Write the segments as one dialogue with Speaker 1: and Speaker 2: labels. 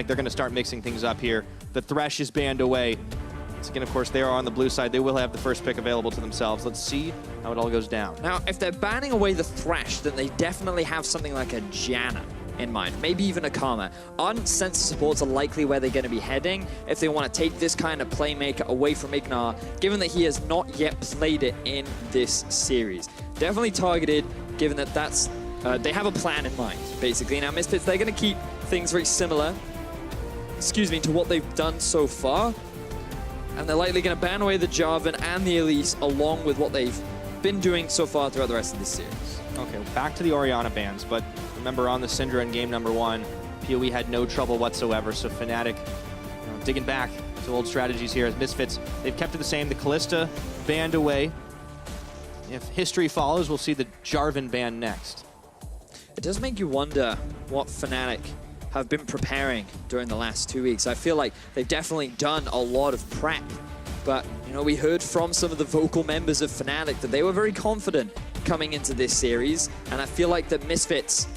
Speaker 1: They're going to start mixing things up here. The Thresh is banned away. Once again, of course, they are on the blue side. They will have the first pick available to themselves. Let's see how it all goes down.
Speaker 2: Now, if they're banning away the Thresh, then they definitely have something like a Janna in mind, maybe even a Karma. Unsensor supports are likely where they're going to be heading if they want to take this kind of playmaker away from Ignar, given that he has not yet played it in this series. Definitely targeted, given that that's they have a plan in mind, basically. Now, Misfits, they're going to keep things very similar, to what they've done so far, and they're likely going to ban away the Jarvan and the Elise along with what they've been doing so far throughout the rest of this series.
Speaker 1: Okay, back to the Orianna bans, but remember on the Syndra in game number 1, PoE had no trouble whatsoever, so Fnatic digging back to old strategies here as Misfits. They've kept it the same. The Callista banned away. If history follows, we'll see the Jarvan ban next.
Speaker 2: It does make you wonder what Fnatic have been preparing during the last 2 weeks. I feel like they've definitely done a lot of prep, but we heard from some of the vocal members of Fnatic that they were very confident coming into this series, and I feel like that Misfits,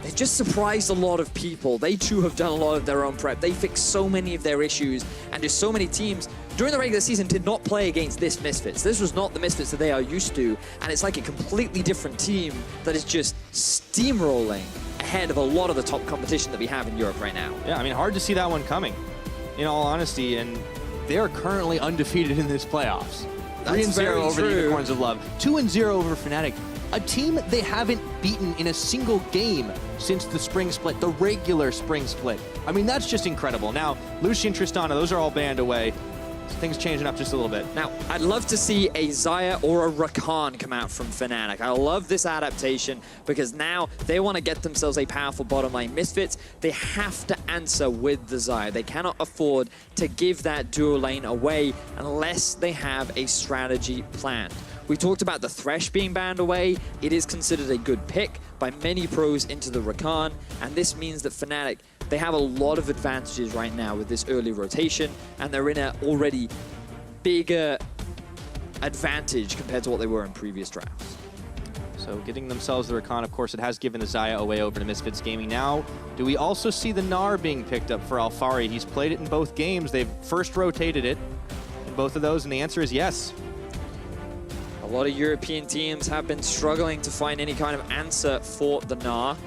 Speaker 2: they've just surprised a lot of people. They too have done a lot of their own prep. They fixed so many of their issues, and just so many teams during the regular season did not play against this Misfits. This was not the Misfits that they are used to, and it's like a completely different team that is just steamrolling ahead of a lot of the top competition that we have in Europe right now.
Speaker 1: Yeah, I mean, hard to see that one coming, in all honesty, and they are currently undefeated in this playoffs. 3-0 over the Unicorns of Love, 2-0 over Fnatic. A team they haven't beaten in a single game since the spring split, the regular spring split. I mean, that's just incredible. Now, Lucian, Tristana, those are all banned away. So things changing up just a little bit.
Speaker 2: Now, I'd love to see a Xayah or a Rakan come out from Fnatic. I love this adaptation because now they want to get themselves a powerful bottom lane. Misfits, they have to answer with the Xayah. They cannot afford to give that duo lane away unless they have a strategy planned. We talked about the Thresh being banned away. It is considered a good pick by many pros into the Rakan, and this means that Fnatic, they have a lot of advantages right now with this early rotation, and they're in an already bigger advantage compared to what they were in previous drafts.
Speaker 1: So getting themselves the Rakan, of course, it has given the Xayah away over to Misfits Gaming. Now, do we also see the Gnar being picked up for Alphari? He's played it in both games. They've first rotated it in both of those, and the answer is yes.
Speaker 2: A lot of European teams have been struggling to find any kind of answer for the Gnar.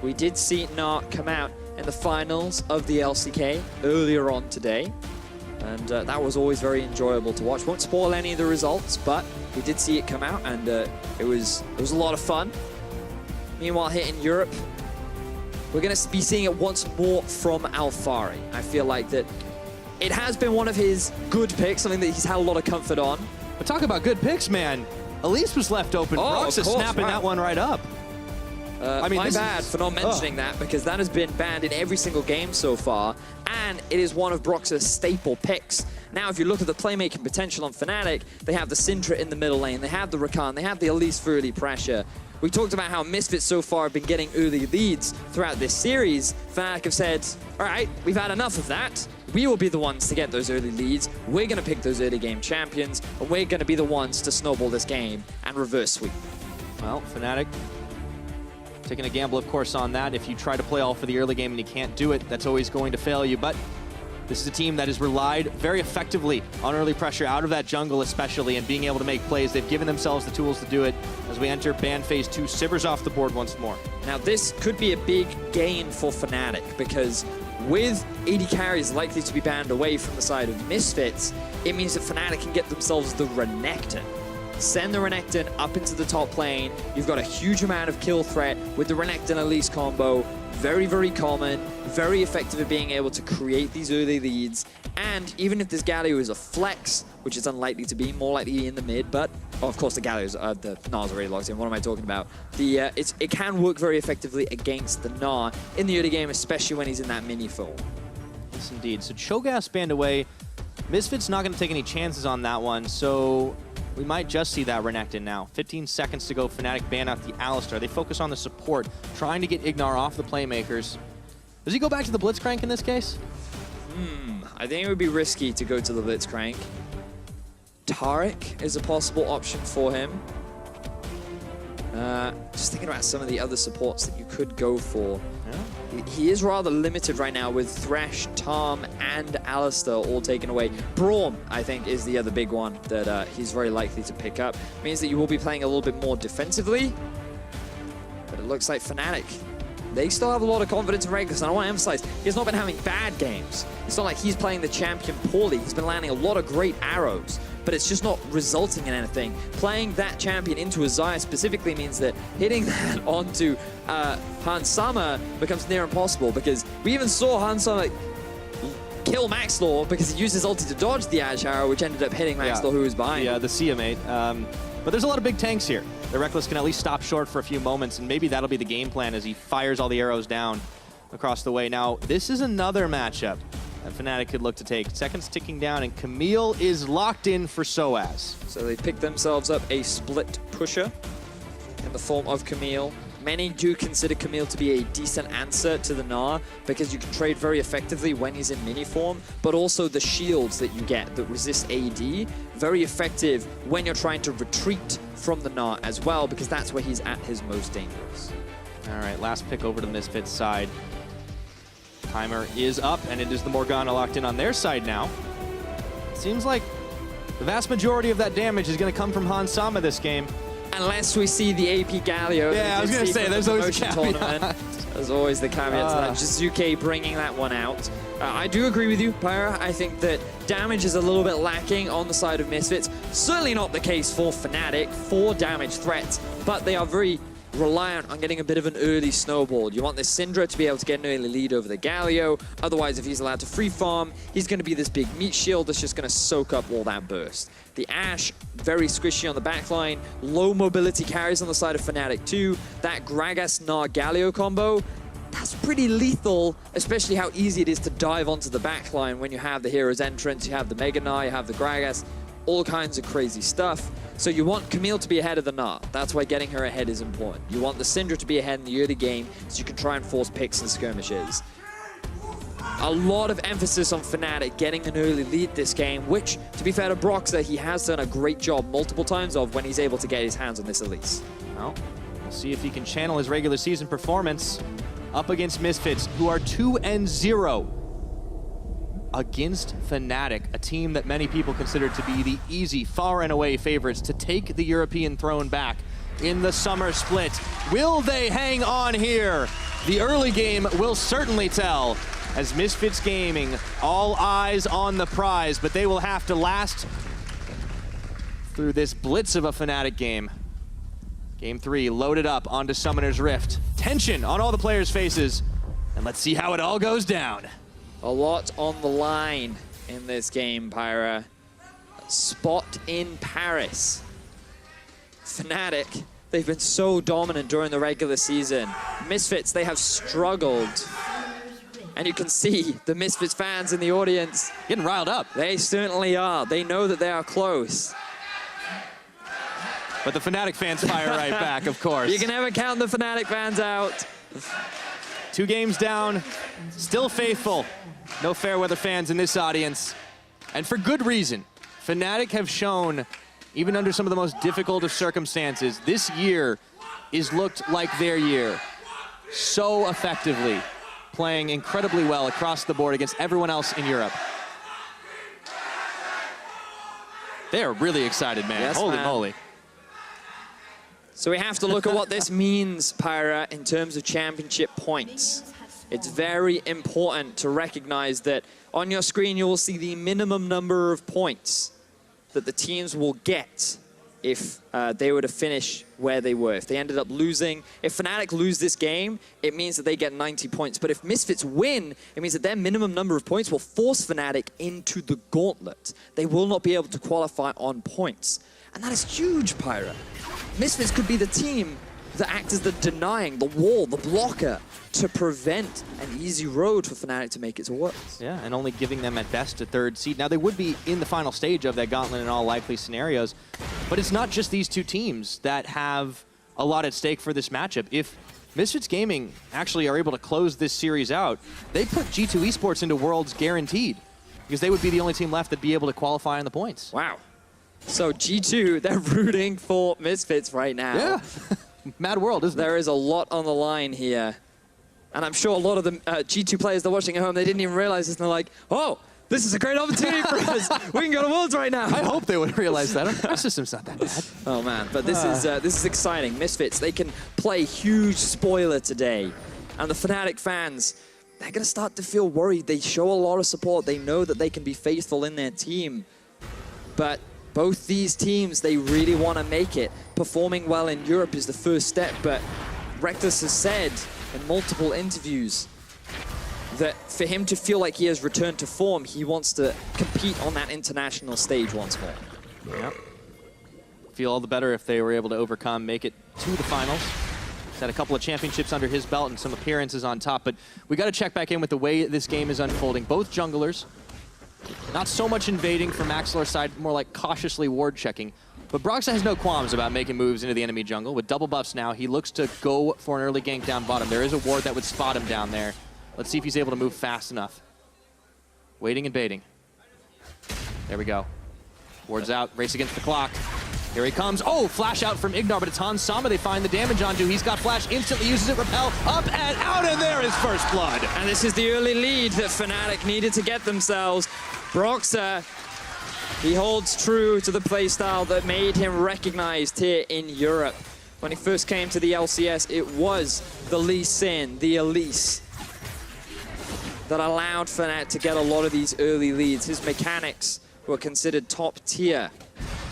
Speaker 2: We did see Gnar come out in the finals of the LCK earlier on today, and that was always very enjoyable to watch. Won't spoil any of the results, but we did see it come out, and it was a lot of fun. Meanwhile, here in Europe, we're going to be seeing it once more from Alphari. I feel like that it has been one of his good picks, something that he's had a lot of comfort on.
Speaker 1: But talk about good picks, man. Elise was left open. Brox is snapping that one right up.
Speaker 2: I mean, my bad for not mentioning that, because that has been banned in every single game so far, and it is one of Brox's staple picks. Now, if you look at the playmaking potential on Fnatic, they have the Syndra in the middle lane, they have the Rakan, they have the Elise for early pressure. We talked about how Misfits so far have been getting early leads throughout this series. Fnatic have said, all right, we've had enough of that. We will be the ones to get those early leads. We're going to pick those early game champions, and we're going to be the ones to snowball this game and reverse sweep.
Speaker 1: Well, Fnatic taking a gamble, of course, on that. If you try to play all for the early game and you can't do it, that's always going to fail you. But this is a team that has relied very effectively on early pressure out of that jungle especially, and being able to make plays. They've given themselves the tools to do it as we enter ban phase 2. Sivers off the board once more.
Speaker 2: Now, this could be a big gain for Fnatic, because with 80 carries likely to be banned away from the side of Misfits, it means that Fnatic can get themselves the Renekton. Send the Renekton up into the top lane. You've got a huge amount of kill threat with the Renekton Elise combo. Very, very common, very effective at being able to create these early leads. And even if this Galio is a flex, which is unlikely to be, more likely in the mid, but of course the Galio's, the Gnar's already logged in. What am I talking about? It can work very effectively against the Gnar in the early game, especially when he's in that mini foal.
Speaker 1: Yes, indeed. So Cho'Gath banned away. Misfits not going to take any chances on that one, so we might just see that Renekton now. 15 seconds to go. Fnatic ban out the Alistar. They focus on the support, trying to get Ignar off the playmakers. Does he go back to the Blitzcrank in this case?
Speaker 2: I think it would be risky to go to the Blitzcrank. Taric is a possible option for him. Just thinking about some of the other supports that you could go for.
Speaker 1: Yeah.
Speaker 2: he is rather limited right now with Thresh, Tom, and Alistair all taken away. Braum, I think, is the other big one that he's very likely to pick up. Means that you will be playing a little bit more defensively. But it looks like Fnatic, they still have a lot of confidence in Regulus, and I want to emphasize, he's not been having bad games. It's not like he's playing the champion poorly. He's been landing a lot of great arrows, but it's just not resulting in anything. Playing that champion into a Xayah specifically means that hitting that onto Hans Sama becomes near impossible, because we even saw Hans Sama kill Maxlor because he used his ulti to dodge the Ash arrow, which ended up hitting Maxlor, who was behind.
Speaker 1: Yeah, the Sia mate. But there's a lot of big tanks here. The Reckless can at least stop short for a few moments, and maybe that'll be the game plan as he fires all the arrows down across the way. Now, this is another matchup that Fnatic could look to take. Seconds ticking down, and Camille is locked in for Soaz.
Speaker 2: So they picked themselves up a split pusher in the form of Camille. Many do consider Camille to be a decent answer to the Gnar because you can trade very effectively when he's in mini form, but also the shields that you get that resist AD, very effective when you're trying to retreat from the Gnar as well, because that's where he's at his most dangerous.
Speaker 1: All right, last pick over to Misfits side. Timer is up, and it is the Morgana locked in on their side now. Seems like the vast majority of that damage is going to come from Hans Sama this game.
Speaker 2: Unless we see the AP Galio.
Speaker 1: Yeah, I was going to say, there's always a caveat.
Speaker 2: There's always the caveat to that. Jizuke bringing that one out. I do agree with you, Pyra. I think that damage is a little bit lacking on the side of Misfits. Certainly not the case for Fnatic, for damage threats, but they are very reliant on getting a bit of an early snowball. You want this Syndra to be able to get an early lead over the Galio. Otherwise, if he's allowed to free farm, he's going to be this big meat shield that's just going to soak up all that burst. The Ashe, very squishy on the backline. Low mobility carries on the side of Fnatic too. That Gragas Gnar Galio combo, that's pretty lethal, especially how easy it is to dive onto the backline when you have the Hero's Entrance, you have the Mega Gnar, you have the Gragas, all kinds of crazy stuff. So you want Camille to be ahead of the Gnar. That's why getting her ahead is important. You want the Syndra to be ahead in the early game so you can try and force picks and skirmishes. A lot of emphasis on Fnatic getting an early lead this game, which, to be fair to Broxah, he has done a great job multiple times of when he's able to get his hands on this Elise.
Speaker 1: Well, we'll see if he can channel his regular season performance up against Misfits, who are 2-0 against Fnatic, a team that many people consider to be the easy, far and away favorites to take the European throne back in the summer split. Will they hang on here? The early game will certainly tell, as Misfits Gaming, all eyes on the prize, but they will have to last through this blitz of a Fnatic game. Game 3 loaded up onto Summoner's Rift. Tension on all the players' faces, and let's see how it all goes down.
Speaker 2: A lot on the line in this game, Pyra. Spot in Paris. Fnatic, they've been so dominant during the regular season. Misfits, they have struggled. And you can see the Misfits fans in the audience.
Speaker 1: Getting riled up.
Speaker 2: They certainly are. They know that they are close.
Speaker 1: But the Fnatic fans fire right back, of course.
Speaker 2: You can never count the Fnatic fans out.
Speaker 1: 2 games down, still faithful. No Fairweather fans in this audience. And for good reason. Fnatic have shown, even under some of the most difficult of circumstances, this year is looked like their year. So effectively, playing incredibly well across the board against everyone else in Europe. They are really excited, man.
Speaker 2: Yes,
Speaker 1: Holy
Speaker 2: man.
Speaker 1: moly.
Speaker 2: So we have to look at what this means, Pyra, in terms of championship points. It's very important to recognize that on your screen you will see the minimum number of points that the teams will get if they were to finish where they were. If they ended up losing, if Fnatic lose this game, it means that they get 90 points. But if Misfits win, it means that their minimum number of points will force Fnatic into the gauntlet. They will not be able to qualify on points. And that is huge, Pyra. Misfits could be the team that acts as the denying, the wall, the blocker, to prevent an easy road for Fnatic to make it to Worlds.
Speaker 1: Yeah, and only giving them at best a 3rd seed. Now, they would be in the final stage of that gauntlet in all likely scenarios, but it's not just these 2 teams that have a lot at stake for this matchup. If Misfits Gaming actually are able to close this series out, they put G2 Esports into Worlds guaranteed, because they would be the only team left that'd be able to qualify on the points.
Speaker 2: Wow. So G2, they're rooting for Misfits right now.
Speaker 1: Yeah. Mad world, isn't it?
Speaker 2: There is a lot on the line here. And I'm sure a lot of the G2 players that are watching at home, they didn't even realize this, and they're like, oh, this is a great opportunity for us. We can go to Worlds right now.
Speaker 1: I hope they would realize that. Our system's not that bad.
Speaker 2: Oh man, but this is exciting. Misfits, they can play huge spoiler today. And the Fnatic fans, they're going to start to feel worried. They show a lot of support. They know that they can be faithful in their team. But both these teams, they really want to make it. Performing well in Europe is the first step, but Reckless has said in multiple interviews that for him to feel like he has returned to form, he wants to compete on that international stage once more.
Speaker 1: Yep. Feel all the better if they were able to overcome, make it to the finals. He's had a couple of championships under his belt and some appearances on top, but we got to check back in with the way this game is unfolding. Both junglers, not so much invading from Maxlor's side, more like cautiously ward checking. But Broxah has no qualms about making moves into the enemy jungle. With double buffs now, he looks to go for an early gank down bottom. There is a ward that would spot him down there. Let's see if he's able to move fast enough. Waiting and baiting. There we go. Ward's out, race against the clock. Here he comes. Oh, flash out from Ignar, but it's Hans Sama they find the damage onto. He's got flash, instantly uses it, repel, up and out, and there is first blood.
Speaker 2: And this is the early lead that Fnatic needed to get themselves. Broxah, he holds true to the playstyle that made him recognized here in Europe. When he first came to the LCS, it was the Lee Sin, the Elise, that allowed Fnatic to get a lot of these early leads. His mechanics were considered top tier.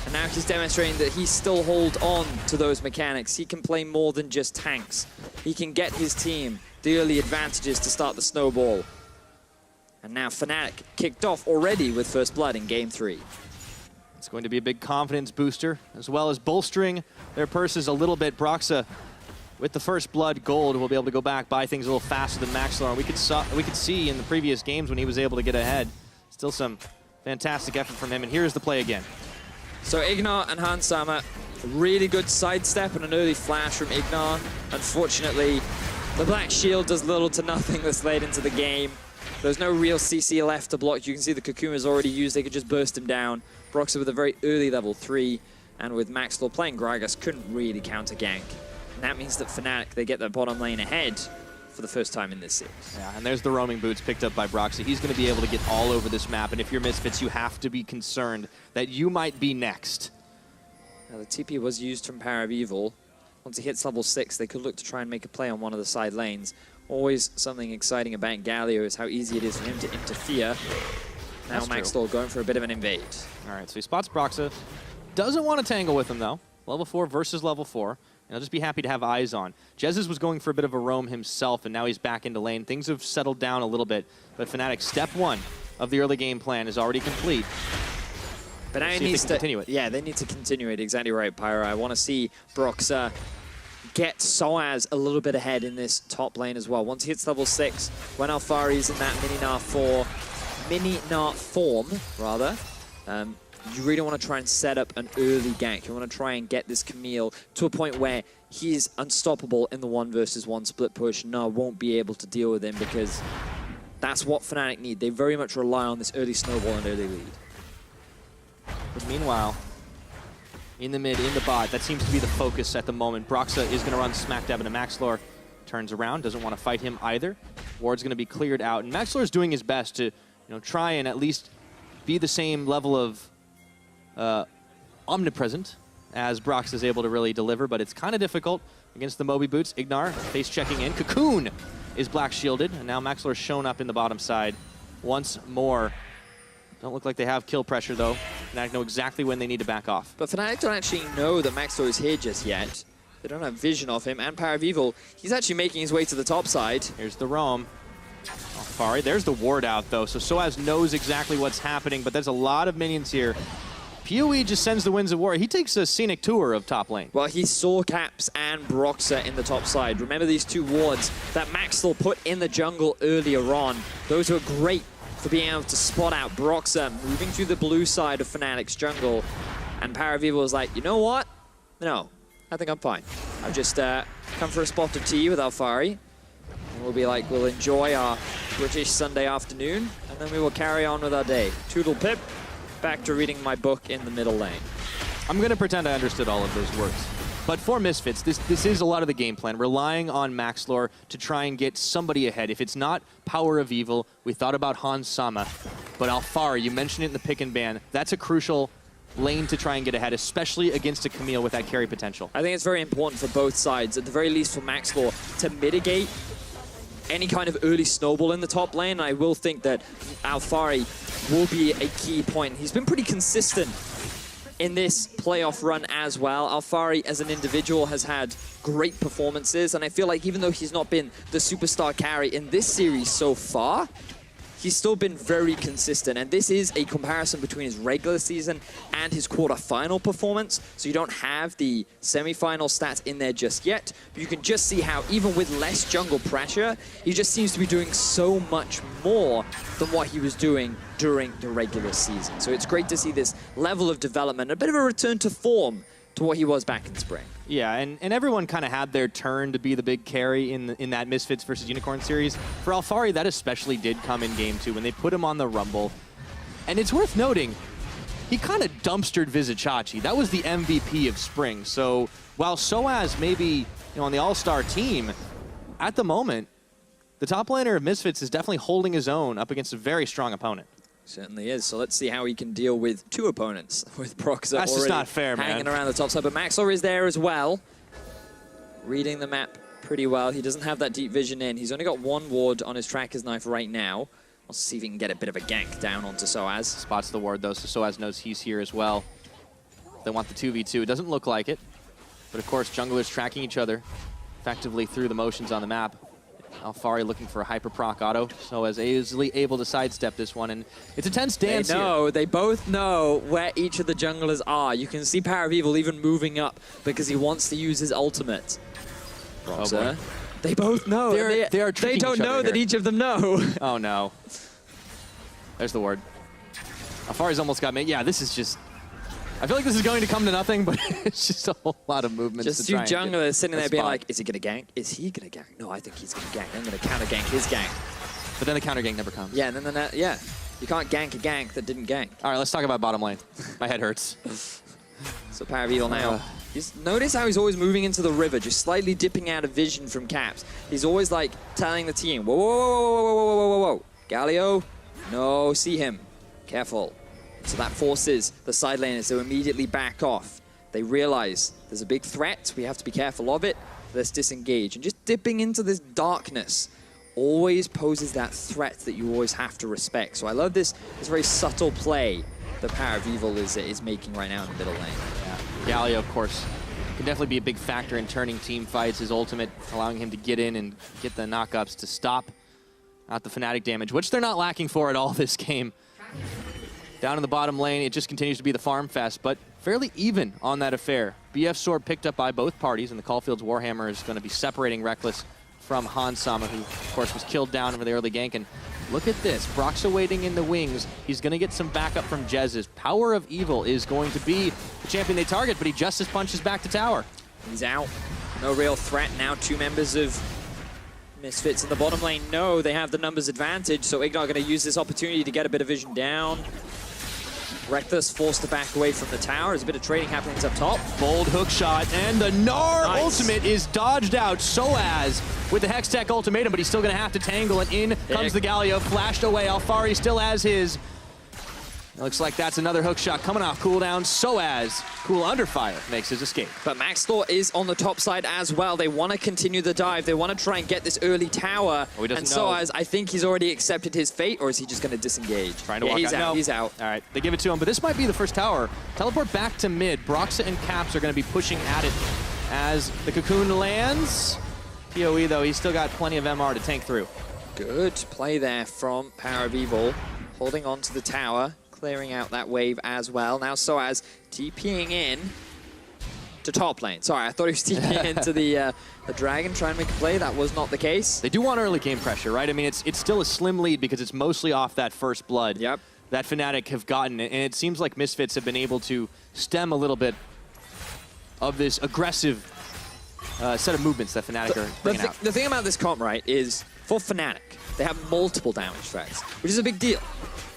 Speaker 2: And now he's demonstrating that he still holds on to those mechanics. He can play more than just tanks. He can get his team the early advantages to start the snowball. And now Fnatic kicked off already with first blood in Game 3.
Speaker 1: It's going to be a big confidence booster, as well as bolstering their purses a little bit. Broxah, with the first blood gold, will be able to go back, buy things a little faster than Maxlor. We could see in the previous games when he was able to get ahead. Still some fantastic effort from him, and here's the play again.
Speaker 2: So Ignar and Hans Sama, a really good sidestep and an early flash from Ignar. Unfortunately, the Black Shield does little to nothing this late into the game. There's no real CC left to block. You can see the Cocoon is already used. They could just burst him down. Broxah with a very early level 3, and with Maxlor playing Gragas, couldn't really counter gank. And that means that Fnatic, they get their bottom lane ahead for the first time in this series.
Speaker 1: Yeah, and there's the roaming boots picked up by Broxah. He's going to be able to get all over this map, and if you're Misfits, you have to be concerned that you might be next.
Speaker 2: Now the TP was used from Power of Evil. Once he hits level 6, they could look to try and make a play on one of the side lanes. Always something exciting about Galio is how easy it is for him to interfere. Now Maxlor going for a bit of an invade.
Speaker 1: All right, so he spots Broxah. Doesn't want to tangle with him, though. Level 4 versus level 4. And I'll just be happy to have eyes on. Jezz was going for a bit of a roam himself, and now he's back into lane. Things have settled down a little bit, but Fnatic, step 1 of the early game plan is already complete.
Speaker 2: But now he needs to continue it. Yeah, they need to continue it. Exactly right, Pyro. I want to see Broxah get Soaz a little bit ahead in this top lane as well. Once he hits level 6, when Alfari's in that mini-Nar form, rather, you really want to try and set up an early gank. You want to try and get this Camille to a point where he's unstoppable in the 1 versus 1 split push. Nar won't be able to deal with him because that's what Fnatic need. They very much rely on this early snowball and early lead.
Speaker 1: But meanwhile, in the mid, in the bot, that seems to be the focus at the moment. Broxah is going to run smack dab into Maxlor. Turns around, doesn't want to fight him either. Ward's going to be cleared out, and Maxlor is doing his best to, try and at least be the same level of omnipresent as Broxah is able to really deliver, but it's kind of difficult against the Moby Boots. Ignar face checking in. Cocoon is black shielded, and now Maxlor's shown up in the bottom side once more. Don't look like they have kill pressure, though. Fnatic know exactly when they need to back off.
Speaker 2: But Fnatic don't actually know that Maxlor is here just yet. They don't have vision of him, and Power of Evil, he's actually making his way to the top side.
Speaker 1: Here's the roam. Alfari, there's the ward out, though, so Soaz knows exactly what's happening, but there's a lot of minions here. PoE just sends the Winds of War. He takes a scenic tour of top lane.
Speaker 2: Well, he saw Caps and Broxah in the top side. Remember these 2 wards that Maxlor put in the jungle earlier on. Those were great for being able to spot out Broxah moving through the blue side of Fnatic's jungle. And Power of Evil was like, you know what? No, I think I'm fine. I've just come for a spot of tea with Alfari. And we'll be like, we'll enjoy our British Sunday afternoon, and then we will carry on with our day. Toodle pip, back to reading my book in the middle lane.
Speaker 1: I'm going to pretend I understood all of those words. But for Misfits, this is a lot of the game plan, relying on Maxlor to try and get somebody ahead. If it's not Power of Evil, we thought about Hans Sama, but Alfari, you mentioned it in the pick and ban, that's a crucial lane to try and get ahead, especially against a Camille with that carry potential.
Speaker 2: I think it's very important for both sides, at the very least for Maxlor, to mitigate any kind of early snowball in the top lane. I will think that Alfari will be a key point. He's been pretty consistent in this playoff run as well. Alfari as an individual has had great performances, and I feel like even though he's not been the superstar carry in this series so far, he's still been very consistent, and this is a comparison between his regular season and his quarterfinal performance, so you don't have the semi-final stats in there just yet, but you can just see how even with less jungle pressure, he just seems to be doing so much more than what he was doing during the regular season. So it's great to see this level of development, a bit of a return to form to what he was back in spring.
Speaker 1: Yeah, and everyone kind of had their turn to be the big carry in that Misfits versus Unicorn series. For Alfari, that especially did come in Game 2 when they put him on the Rumble. And it's worth noting, he kind of dumpstered Vizicachi. That was the MVP of spring. So while Soaz maybe on the All-Star team, at the moment, the top laner of Misfits is definitely holding his own up against a very strong opponent.
Speaker 2: Certainly is. So let's see how he can deal with two opponents, with Proxer
Speaker 1: That's just not fair,
Speaker 2: hanging
Speaker 1: man.
Speaker 2: around the top side. But Maxlor is there as well, reading the map pretty well. He doesn't have that deep vision in. He's only got one ward on his tracker's knife right now. Let's see if he can get a bit of a gank down onto Soaz.
Speaker 1: Spots the ward, though, so Soaz knows he's here as well. They want the 2v2. It doesn't look like it. But, of course, junglers tracking each other effectively through the motions on the map. Alfari looking for a hyper proc auto, so as easily able to sidestep this one, and it's a tense dance here.
Speaker 2: They both know where each of the junglers are. You can see Power of Evil even moving up because he wants to use his ultimate.
Speaker 1: Oh,
Speaker 2: they both know. They don't know that each of them know.
Speaker 1: Oh no. There's the ward. Alfari's almost got me. Yeah, this is just... I feel like this is going to come to nothing, but it's just a whole lot of movements.
Speaker 2: Just two junglers sitting there being like, is he going to gank? Is he going to gank? No, I think he's going to gank. I'm going to counter gank his gank.
Speaker 1: But then the counter gank never comes.
Speaker 2: Yeah, and then yeah. You can't gank a gank that didn't gank.
Speaker 1: All right, let's talk about bottom lane. My head hurts.
Speaker 2: So Power of Evil now. Notice how he's always moving into the river, just slightly dipping out of vision from Caps. He's always like telling the team, whoa, whoa, whoa, whoa, whoa, whoa, whoa, whoa, whoa. Galio, no, see him. Careful. So that forces the side laners to immediately back off. They realize there's a big threat. We have to be careful of it. Let's disengage. And just dipping into this darkness always poses that threat that you always have to respect. So I love this very subtle play that Power of Evil is making right now in the middle lane.
Speaker 1: Yeah. Galio, of course, can definitely be a big factor in turning team fights. His ultimate allowing him to get in and get the knockups to stop out the Fnatic damage, which they're not lacking for at all this game. Down in the bottom lane, it just continues to be the farm fest, but fairly even on that affair. BF sword picked up by both parties, and the Caulfield's Warhammer is going to be separating Reckless from Hans Sama, who, of course, was killed down over the early gank. And look at this. Broxah waiting in the wings. He's going to get some backup from Jez's. Power of Evil is going to be the champion they target, but he just punches back to tower.
Speaker 2: He's out. No real threat now. Two members of Misfits in the bottom lane know they have the numbers advantage, so Ignite going to use this opportunity to get a bit of vision down. Reckless forced to back away from the tower. There's a bit of trading happening up top.
Speaker 1: Bold hook shot, and the Gnar ultimate is dodged out. Soaz with the Hextech ultimatum, but he's still going to have to tangle, and in comes the Galio, flashed away. Alfari still has his. It looks like that's another hook shot coming off cooldown. Soaz, cool under fire, makes his escape.
Speaker 2: But Maxlor is on the top side as well. They want to continue the dive. They want to try and get this early tower.
Speaker 1: Oh, and
Speaker 2: Soaz, I think he's already accepted his fate, or is he just going to disengage?
Speaker 1: Trying to walk
Speaker 2: he's
Speaker 1: out.
Speaker 2: out.
Speaker 1: No.
Speaker 2: He's out.
Speaker 1: All right, they give it to him, but this might be the first tower. Teleport back to mid. Broxah and Caps are going to be pushing at it as the cocoon lands. PoE, though, he's still got plenty of MR to tank through.
Speaker 2: Good play there from Power of Evil, holding on to the tower, clearing out that wave as well. Now Soaz TPing in to top lane. Sorry, I thought he was TPing into the dragon, trying to make a play. That was not the case.
Speaker 1: They do want early game pressure, right? I mean, it's still a slim lead because it's mostly off that first blood that Fnatic have gotten. And it seems like Misfits have been able to stem a little bit of this aggressive set of movements that Fnatic are bringing out.
Speaker 2: The thing about this comp, right, is for Fnatic, they have multiple damage threats, which is a big deal.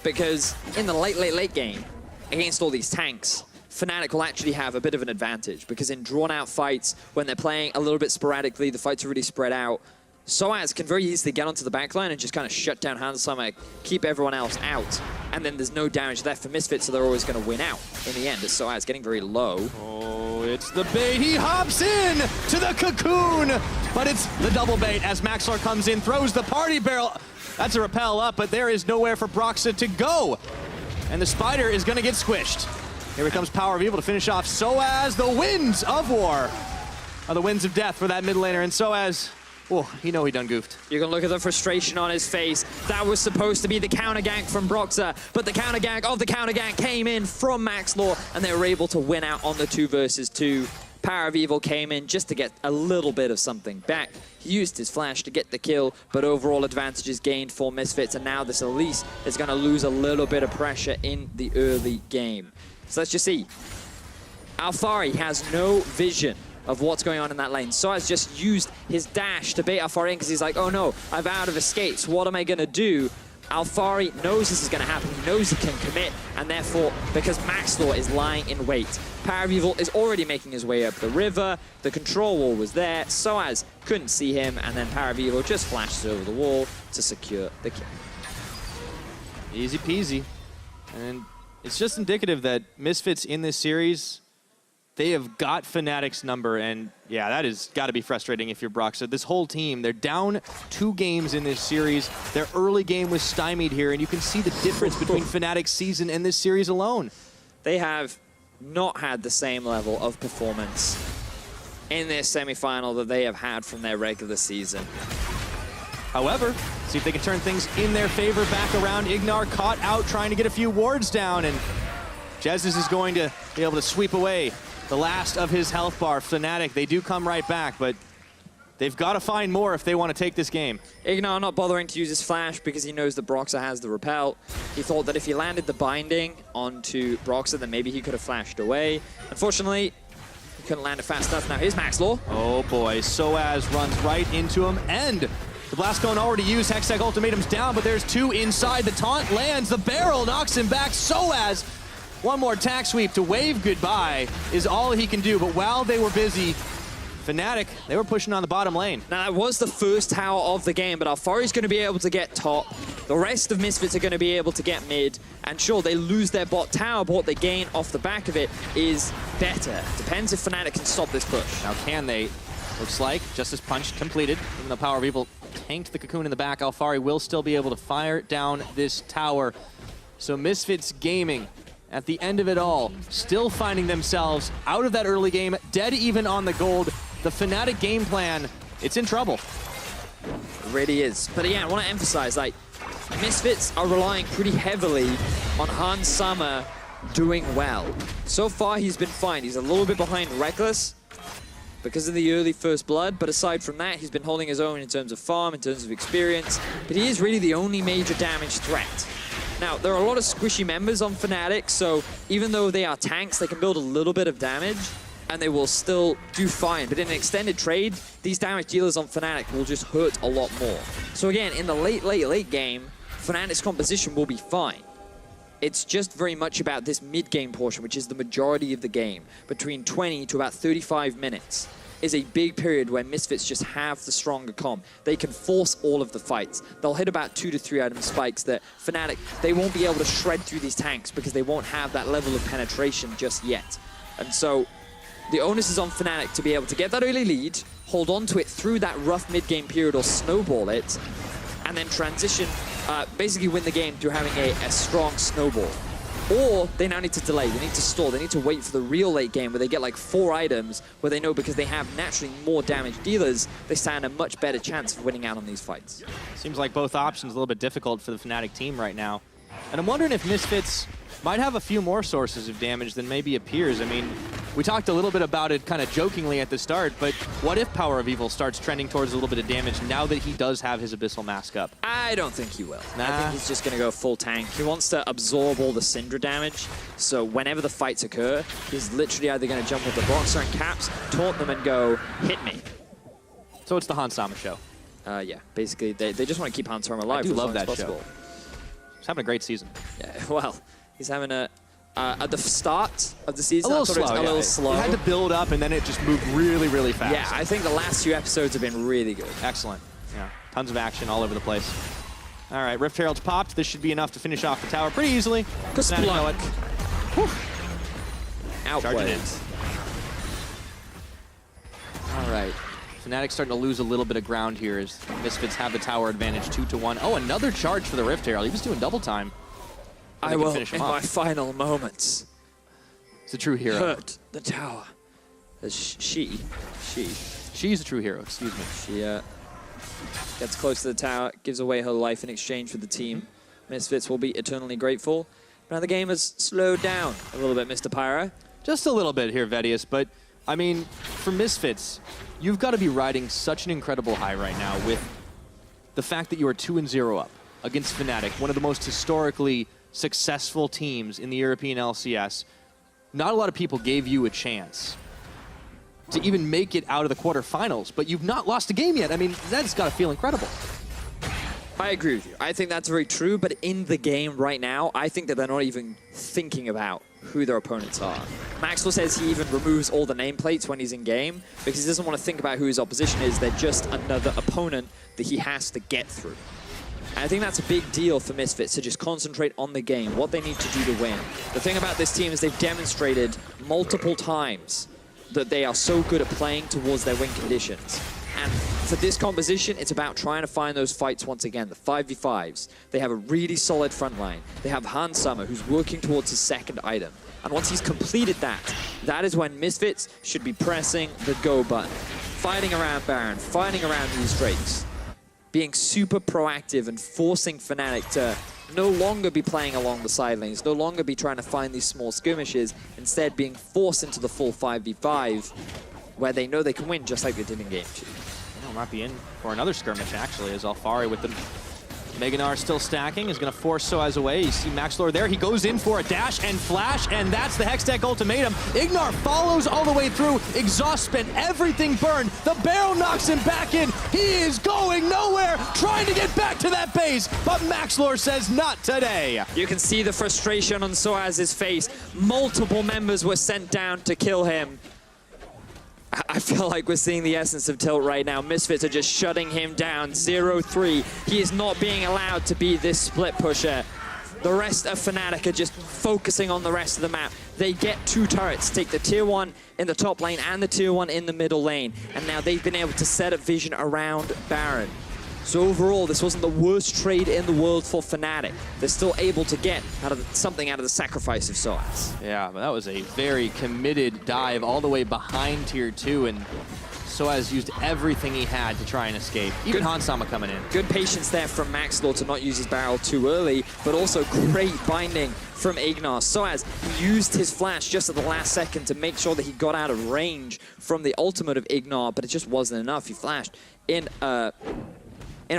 Speaker 2: Because in the late game, against all these tanks, Fnatic will actually have a bit of an advantage because in drawn-out fights, when they're playing a little bit sporadically, the fights are really spread out. Soaz can very easily get onto the backline and just kind of shut down Hans Summer, keep everyone else out, and then there's no damage left for Misfits, so they're always going to win out in the end, as Soaz getting very low.
Speaker 1: Oh, it's the bait. He hops in to the cocoon, but it's the double bait as Maxlor comes in, throws the party barrel. That's a repel up, but there is nowhere for Broxa to go, and the spider is going to get squished. Here comes Power of Evil to finish off Soaz. The winds of war are the winds of death for that mid laner, and Soaz, oh, he done goofed.
Speaker 2: You can look at the frustration on his face. That was supposed to be the counter gank from Broxa, but the counter gank of the counter gank came in from Maxlor, and they were able to win out on the 2 versus 2. Power of Evil came in just to get a little bit of something back. He used his flash to get the kill, but overall advantage is gained for Misfits, and now this Elise is going to lose a little bit of pressure in the early game. So let's just see. Alfari has no vision of what's going on in that lane. Soaz just used his dash to bait Alfari in because he's like, oh no, I'm out of escapes. What am I going to do? Alfari knows this is going to happen. He knows he can commit, and therefore, because Maxlor is lying in wait, Power of Evil is already making his way up the river. The control wall was there. Soaz couldn't see him, and then Power of Evil just flashes over the wall to secure the kill.
Speaker 1: Easy peasy. And it's just indicative that Misfits in this series, they have got Fnatic's number, and yeah, that has got to be frustrating if you're Broxa. This whole team, they're down 2 games in this series. Their early game was stymied here, and you can see the difference between Fnatic's season and this series alone.
Speaker 2: They have not had the same level of performance in this semifinal that they have had from their regular season.
Speaker 1: However, see if they can turn things in their favor back around. Ignar caught out trying to get a few wards down, and Jesus is going to be able to sweep away the last of his health bar. Fnatic, they do come right back, but they've got to find more if they want to take this game.
Speaker 2: Ignar not bothering to use his flash because he knows that Broxa has the repel. He thought that if he landed the binding onto Broxa, then maybe he could have flashed away. Unfortunately, he couldn't land it fast enough. Now here's Maxlor.
Speaker 1: Oh boy, Soaz runs right into him, and the Blast Cone already used. Hextech ultimatum's down, but there's 2 inside. The taunt lands, the barrel knocks him back. Soaz, one more tack sweep to wave goodbye is all he can do, but while they were busy, Fnatic, they were pushing on the bottom lane.
Speaker 2: Now, that was the first tower of the game, but Alfari's going to be able to get top. The rest of Misfits are going to be able to get mid. And sure, they lose their bot tower, but what they gain off the back of it is better. Depends if Fnatic can stop this push.
Speaker 1: Now, can they? Looks like Justice Punch completed. Even though Power of Evil tanked the cocoon in the back, Alfari will still be able to fire down this tower. So Misfits Gaming, at the end of it all, still finding themselves out of that early game, dead even on the gold. The Fnatic game plan, it's in trouble.
Speaker 2: It really is. But again, I want to emphasize, like, Misfits are relying pretty heavily on Hans Summer doing well. So far, he's been fine. He's a little bit behind Reckless because of the early first blood, but aside from that, he's been holding his own in terms of farm, in terms of experience, but he is really the only major damage threat. Now, there are a lot of squishy members on Fnatic, so even though they are tanks, they can build a little bit of damage, and they will still do fine. But in an extended trade, these damage dealers on Fnatic will just hurt a lot more. So again, in the late game, Fnatic's composition will be fine. It's just very much about this mid-game portion, which is the majority of the game. Between 20 to about 35 minutes is a big period where Misfits just have the stronger comp. They can force all of the fights. They'll hit about 2 to 3 item spikes that Fnatic, they won't be able to shred through these tanks because they won't have that level of penetration just yet. And so the onus is on Fnatic to be able to get that early lead, hold on to it through that rough mid-game period or snowball it, and then transition, basically win the game through having a strong snowball. Or they now need to delay, they need to stall, they need to wait for the real late game where they get like 4 items where they know because they have naturally more damage dealers, they stand a much better chance of winning out on these fights.
Speaker 1: Seems like both options a little bit difficult for the Fnatic team right now. And I'm wondering if Misfits might have a few more sources of damage than maybe appears. I mean, we talked a little bit about it kind of jokingly at the start, but what if Power of Evil starts trending towards a little bit of damage now that he does have his Abyssal Mask up?
Speaker 2: I don't think he will.
Speaker 1: Nah.
Speaker 2: I think he's just going to go full tank. He wants to absorb all the Syndra damage, so whenever the fights occur, he's literally either going to jump with the Broxer and Caps, taunt them and go, hit me.
Speaker 1: So it's the Hans Sama show.
Speaker 2: Yeah, basically, they just want to keep Hans Summer alive.
Speaker 1: I do
Speaker 2: for as
Speaker 1: love
Speaker 2: long as
Speaker 1: that show.
Speaker 2: possible.
Speaker 1: He's having a great season.
Speaker 2: Yeah, well, he's having a at the start of the season.
Speaker 1: A little slow.
Speaker 2: A little slow.
Speaker 1: It had to build up, and then it just moved really, really fast.
Speaker 2: Yeah, I think the last few episodes have been really good.
Speaker 1: Excellent. Yeah, tons of action all over the place. All right, Rift Herald's popped. This should be enough to finish off the tower pretty easily.
Speaker 2: Outplayed.
Speaker 1: All right. Fnatic starting to lose a little bit of ground here as Misfits have the tower advantage 2-1. Oh, another charge for the Rift Herald. He was doing double time.
Speaker 2: I will, in my final moments,
Speaker 1: it's a true hero.
Speaker 2: hurt the tower. She's
Speaker 1: a true hero, excuse me.
Speaker 2: She gets close to the tower, gives away her life in exchange for the team. Misfits will be eternally grateful. Now the game has slowed down a little bit, Mr. Pyro.
Speaker 1: Just a little bit here, Vedius, but I mean, for Misfits, you've got to be riding such an incredible high right now with the fact that you are 2-0 up against Fnatic, one of the most historically successful teams in the European LCS. Not a lot of people gave you a chance to even make it out of the quarterfinals, but you've not lost a game yet. I mean, that's got to feel incredible.
Speaker 2: I agree with you. I think that's very true, but in the game right now, I think that they're not even thinking about who their opponents are. Maxwell says he even removes all the nameplates when he's in game because he doesn't want to think about who his opposition is. They're just another opponent that he has to get through. And I think that's a big deal for Misfits to just concentrate on the game, what they need to do to win. The thing about this team is they've demonstrated multiple times that they are so good at playing towards their win conditions. And for this composition, it's about trying to find those fights once again, the 5v5s. They have a really solid front line. They have Han Summer, who's working towards his second item. And once he's completed that, that is when Misfits should be pressing the go button. Fighting around Baron, fighting around these Drakes. Being super proactive and forcing Fnatic to no longer be playing along the side lanes, no longer be trying to find these small skirmishes, instead being forced into the full 5v5, where they know they can win just like they did in Game 2.
Speaker 1: Might be in for another skirmish, actually, as Alfari with the Meganar still stacking is going to force Soaz away. You see Maxlor there. He goes in for a dash and flash, and that's the Hextech ultimatum. Ignar follows all the way through. Exhaust spent, everything burned. The barrel knocks him back in. He is going nowhere, trying to get back to that base, but Maxlor says not today.
Speaker 2: You can see the frustration on Soaz's face. Multiple members were sent down to kill him. I feel like we're seeing the essence of Tilt right now. Misfits are just shutting him down. 0-3. He is not being allowed to be this split pusher. The rest of Fnatic are just focusing on the rest of the map. They get 2 turrets, take the tier 1 in the top lane and the tier 1 in the middle lane. And now they've been able to set up vision around Baron. So overall, this wasn't the worst trade in the world for Fnatic. They're still able to get something out of the sacrifice of Soaz.
Speaker 1: Yeah, but that was a very committed dive all the way behind tier 2, and Soaz used everything he had to try and escape. Even Hansama coming in.
Speaker 2: Good patience there from Maxlor to not use his barrel too early, but also great binding from Ignar. Soaz used his flash just at the last second to make sure that he got out of range from the ultimate of Ignar, but it just wasn't enough. He flashed in a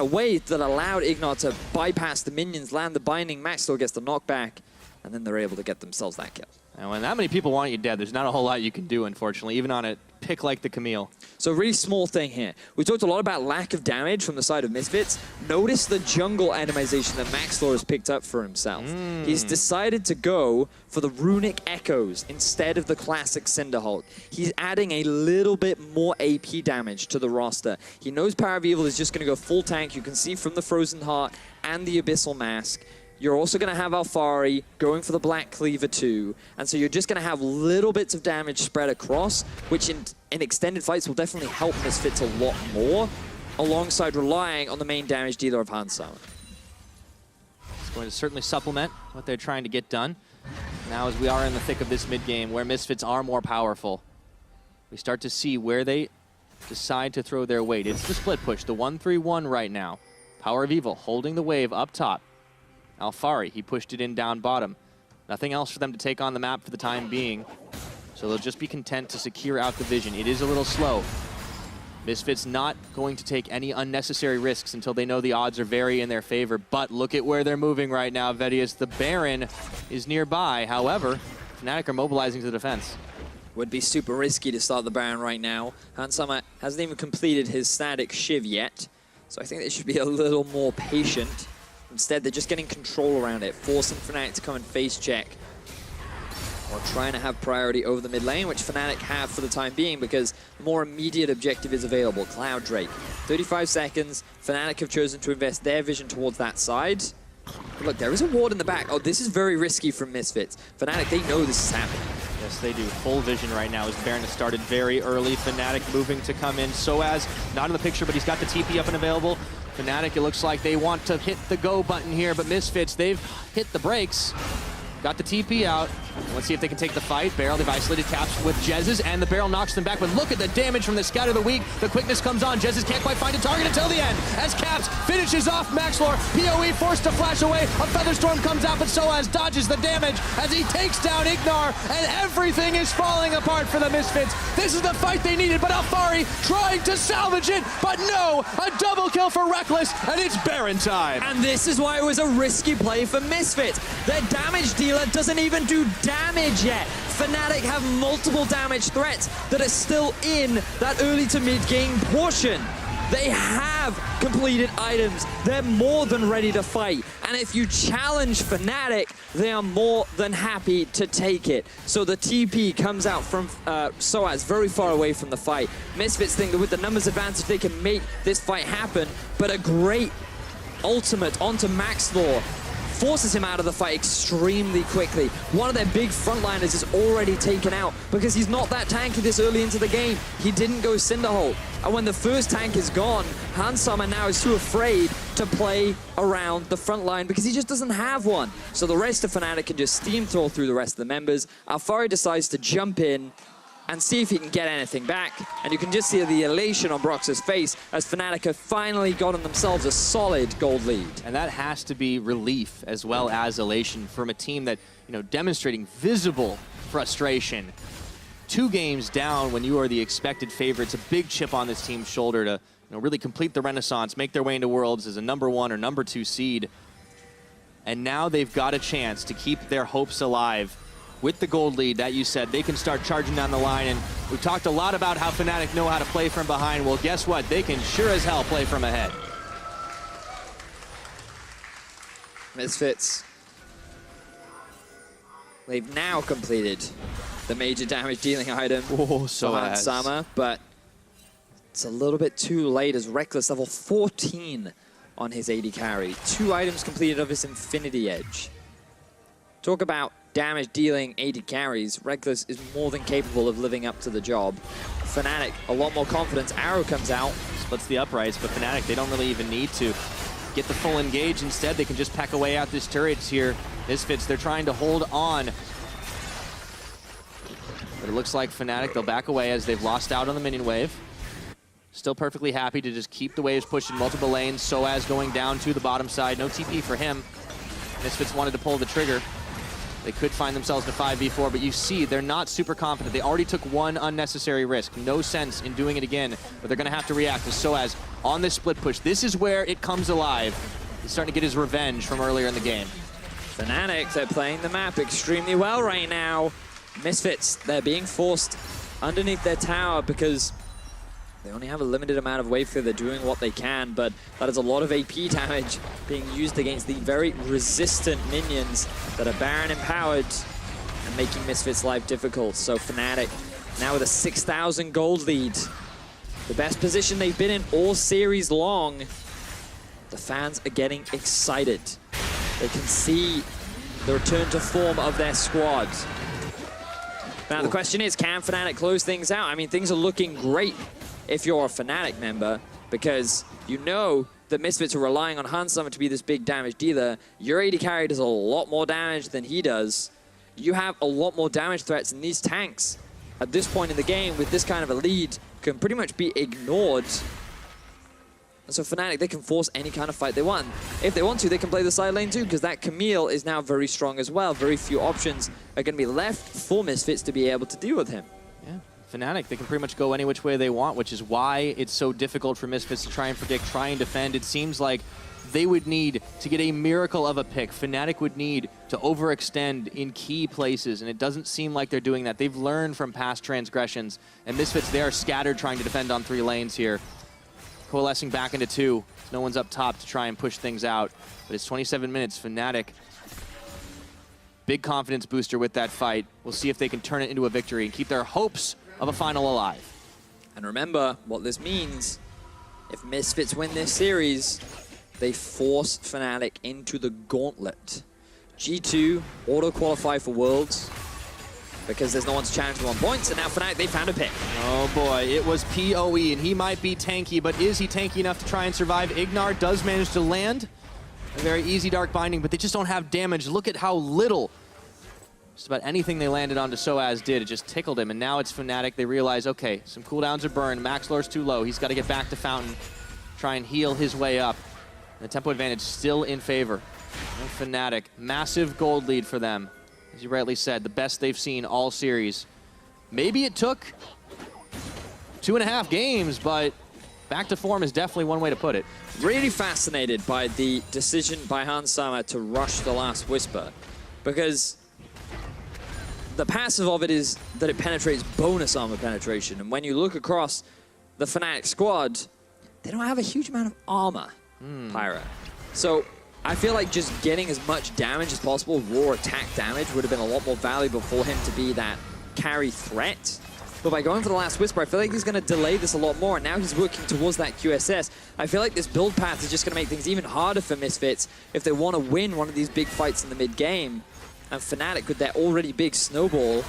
Speaker 2: way that allowed Ignar to bypass the minions, land the binding. Maxwell gets the knockback, and then they're able to get themselves that kill.
Speaker 1: And when that many people want you dead, there's not a whole lot you can do, unfortunately, even on a pick like the Camille.
Speaker 2: So a really small thing here. We talked a lot about lack of damage from the side of Misfits. Notice the jungle itemization that Maxlor has picked up for himself. He's decided to go for the runic echoes instead of the classic Cinderholt. He's adding a little bit more AP damage to the roster. He knows Power of Evil is just going to go full tank. You can see from the Frozen Heart and the Abyssal Mask. You're also going to have Alfari going for the Black Cleaver too. And so you're just going to have little bits of damage spread across, which in extended fights will definitely help Misfits a lot more, alongside relying on the main damage dealer of Hansama.
Speaker 1: It's going to certainly supplement what they're trying to get done. Now as we are in the thick of this mid-game, where Misfits are more powerful, we start to see where they decide to throw their weight. It's the split push, the 1-3-1 right now. Power of Evil holding the wave up top. Alfari, he pushed it in down bottom. Nothing else for them to take on the map for the time being. So they'll just be content to secure out the vision. It is a little slow. Misfits not going to take any unnecessary risks until they know the odds are very in their favor. But look at where they're moving right now, Vedius. The Baron is nearby. However, Fnatic are mobilizing to the defense.
Speaker 2: Would be super risky to start the Baron right now. Hansama hasn't even completed his static Shiv yet. So I think they should be a little more patient. Instead, they're just getting control around it, forcing Fnatic to come and face check. or trying to have priority over the mid lane, which Fnatic have for the time being because the more immediate objective is available, Cloud Drake. 35 seconds, Fnatic have chosen to invest their vision towards that side. But look, there is a ward in the back. Oh, this is very risky from Misfits. Fnatic, they know this is happening.
Speaker 1: Yes, they do. Full vision right now as Baron has started very early. Fnatic moving to come in. Soaz, not in the picture, but he's got the TP up and available. Fnatic, it looks like they want to hit the go button here, but Misfits, they've hit the brakes. Got the TP out. Let's see if they can take the fight. Barrel, they've isolated Caps with Jezzes, and the Barrel knocks them back. But look at the damage from the Scout of the Week. The quickness comes on. Jezzes can't quite find a target until the end. As Caps finishes off Maxlore, PoE forced to flash away. A Featherstorm comes out, but Soaz dodges the damage as he takes down Ignar, and everything is falling apart for the Misfits. This is the fight they needed, but Alfari trying to salvage it, but no! A double kill for Reckless, and it's Baron time.
Speaker 2: And this is why it was a risky play for Misfits. Their damage dealer doesn't even do damage yet. Fnatic have multiple damage threats that are still in that early to mid game portion. They have completed items. They're more than ready to fight. And if you challenge Fnatic, they are more than happy to take it. So the TP comes out from Soaz very far away from the fight. Misfits think that with the numbers advantage, they can make this fight happen. But a great ultimate onto Maxlore forces him out of the fight extremely quickly. One of their big frontliners is already taken out because he's not that tanky this early into the game. He didn't go Cinderhole. And when the first tank is gone, Hansama now is too afraid to play around the front line because he just doesn't have one. So the rest of Fnatic can just steamroll through the rest of the members. Alfari decides to jump in and see if he can get anything back. And you can just see the elation on Brox's face as Fnatic have finally gotten themselves a solid gold lead.
Speaker 1: And that has to be relief as well as elation from a team that, demonstrating visible frustration. 2 games down when you are the expected favorites, a big chip on this team's shoulder to really complete the renaissance, make their way into Worlds as a #1 or #2 seed. And now they've got a chance to keep their hopes alive. With the gold lead that you said, they can start charging down the line. And we've talked a lot about how Fnatic know how to play from behind. Well, guess what? They can sure as hell play from ahead.
Speaker 2: Misfits. They've now completed the major damage dealing item for Hansama, but it's a little bit too late as Reckless level 14 on his AD carry. 2 items completed of his Infinity Edge. Talk about damage dealing AD carries. Reckless is more than capable of living up to the job. Fnatic, a lot more confidence. Arrow comes out.
Speaker 1: Splits the uprights, but Fnatic, they don't really even need to get the full engage. Instead, they can just peck away at this turrets here. Misfits, they're trying to hold on. But it looks like Fnatic, they'll back away as they've lost out on the minion wave. Still perfectly happy to just keep the waves pushed in multiple lanes. Soaz going down to the bottom side. No TP for him. Misfits wanted to pull the trigger. They could find themselves in a 5v4, but you see they're not super confident. They already took 1 unnecessary risk. No sense in doing it again, but they're going to have to react. As Soaz on this split push, this is where it comes alive. He's starting to get his revenge from earlier in the game.
Speaker 2: Fnatic, they're playing the map extremely well right now. Misfits, they're being forced underneath their tower because they only have a limited amount of wave clear. They're doing what they can, but that is a lot of AP damage being used against the very resistant minions that are Baron empowered and making Misfits' life difficult. So Fnatic now with a 6,000 gold lead. The best position they've been in all series long. The fans are getting excited. They can see the return to form of their squad. Now the question is, can Fnatic close things out? I mean, things are looking great if you're a Fnatic member, because you know that Misfits are relying on Hansama to be this big damage dealer. Your AD carry does a lot more damage than he does. You have a lot more damage threats, and these tanks, at this point in the game, with this kind of a lead, can pretty much be ignored. And so Fnatic, they can force any kind of fight they want. If they want to, they can play the side lane too, because that Camille is now very strong as well. Very few options are going to be left for Misfits to be able to deal with him.
Speaker 1: Yeah. Fnatic, they can pretty much go any which way they want, which is why it's so difficult for Misfits to try and predict, try and defend. It seems like they would need to get a miracle of a pick. Fnatic would need to overextend in key places, and it doesn't seem like they're doing that. They've learned from past transgressions, and Misfits, they are scattered trying to defend on 3 lanes here. Coalescing back into 2. No one's up top to try and push things out, but it's 27 minutes. Fnatic Big confidence booster with that fight. We'll see if they can turn it into a victory and keep their hopes of a final alive.
Speaker 2: And remember what this means. If Misfits win this series, they force Fnatic into the gauntlet. G2 auto-qualify for Worlds because there's no one to challenge them on points, and now Fnatic, they found a pick.
Speaker 1: Oh boy, it was PoE, and he might be tanky, but is he tanky enough to try and survive? Ignar does manage to land a very easy Dark Binding, but they just don't have damage. Look at how little just about anything they landed onto Soaz did. It just tickled him, and now it's Fnatic. They realize, okay, some cooldowns are burned. Max Lore's too low. He's got to get back to Fountain, try and heal his way up. And the tempo advantage still in favor of Fnatic. Massive gold lead for them. As you rightly said, the best they've seen all series. Maybe it took 2.5 games, but back to form is definitely one way to put it.
Speaker 2: Really fascinated by the decision by Hans Sama to rush the last Whisper, because the passive of it is that it penetrates bonus armor penetration, and when you look across the Fnatic squad, they don't have a huge amount of armor, Pyra. So I feel like just getting as much damage as possible, raw attack damage, would have been a lot more valuable for him to be that carry threat. But by going for the last Whisper, I feel like he's going to delay this a lot more, and now he's working towards that QSS. I feel like this build path is just going to make things even harder for Misfits if they want to win one of these big fights in the mid-game. And Fnatic, with their already big snowball,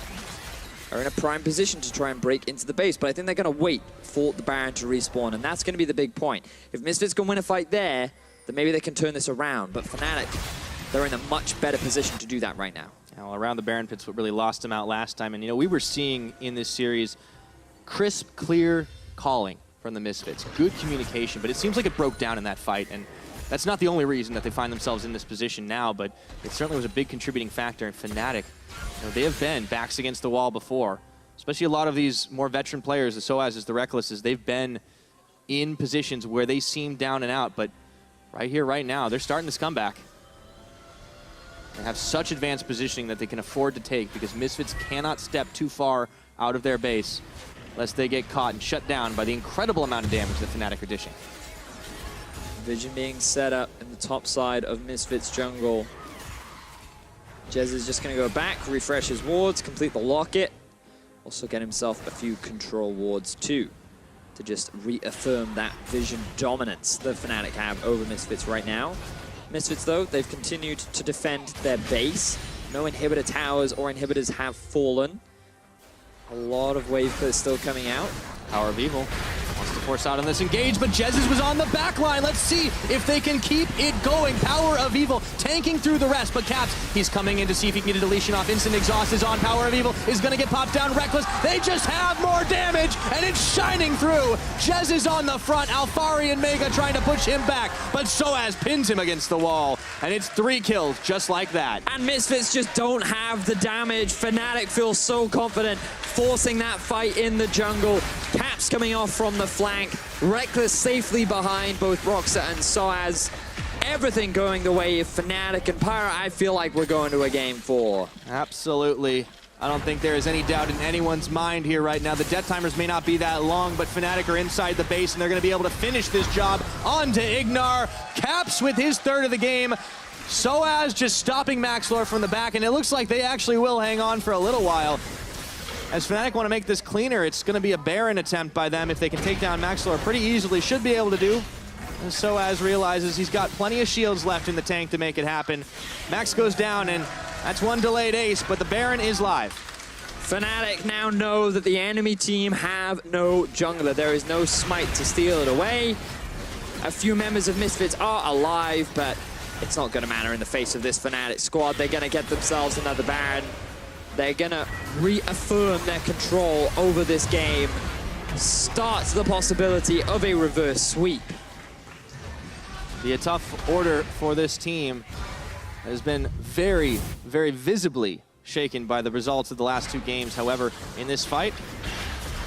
Speaker 2: are in a prime position to try and break into the base. But I think they're going to wait for the Baron to respawn, and that's going to be the big point. If Misfits can win a fight there, then maybe they can turn this around. But Fnatic, they're in a much better position to do that right now.
Speaker 1: Well, around the Baron pit's what really lost them out last time. And, you know, we were seeing in this series crisp, clear calling from the Misfits. Good communication, but it seems like it broke down in that fight. And that's not the only reason that they find themselves in this position now, but it certainly was a big contributing factor. And Fnatic, you know, they have been backs against the wall before. Especially a lot of these more veteran players, the Soazes, the Recklesses, they've been in positions where they seem down and out. But right here, right now, they're starting this comeback. They have such advanced positioning that they can afford to take, because Misfits cannot step too far out of their base lest they get caught and shut down by the incredible amount of damage that Fnatic are dishing.
Speaker 2: Vision being set up in the top side of Misfits jungle. Jez is just going to go back, refresh his wards, complete the locket. Also get himself a few control wards too, to just reaffirm that Vision dominance that Fnatic have over Misfits right now. Misfits, though, they've continued to defend their base. No inhibitor towers or inhibitors have fallen. A lot of wave clear still coming out.
Speaker 1: Power of Evil wants to force out on this engage, but Jez's was on the back line. Let's see if they can keep it going. Power of Evil tanking through the rest, but Caps, he's coming in to see if he can get a deletion off. Instant Exhaust is on. Power of Evil is going to get popped down. Reckless, they just have more damage, and it's shining through. Jez is on the front. Alfari and Mega trying to push him back, but Soaz pins him against the wall, and it's 3 kills just like that.
Speaker 2: And Misfits just don't have the damage. Fnatic feels so confident, forcing that fight in the jungle. Caps coming off from the flank. Reckless safely behind both Roxa and Soaz. Everything going the way of Fnatic and Pyra. I feel like we're going to a game 4.
Speaker 1: Absolutely. I don't think there is any doubt in anyone's mind here right now. The death timers may not be that long, but Fnatic are inside the base, and they're going to be able to finish this job. On to Ignar. Caps with his 3rd of the game. Soaz just stopping Max Lore from the back, and it looks like they actually will hang on for a little while. As Fnatic want to make this cleaner, it's going to be a Baron attempt by them if they can take down Max Lore pretty easily. Should be able to do. And Soaz realizes he's got plenty of shields left in the tank to make it happen. Max goes down, and that's one delayed ace, but the Baron is live.
Speaker 2: Fnatic now know that the enemy team have no jungler. There is no smite to steal it away. A few members of Misfits are alive, but it's not going to matter in the face of this Fnatic squad. They're going to get themselves another Baron. They're going to reaffirm their control over this game. Starts the possibility of a reverse sweep.
Speaker 1: Be a tough order for this team. Has been very, very visibly shaken by the results of the last 2 games. However, in this fight,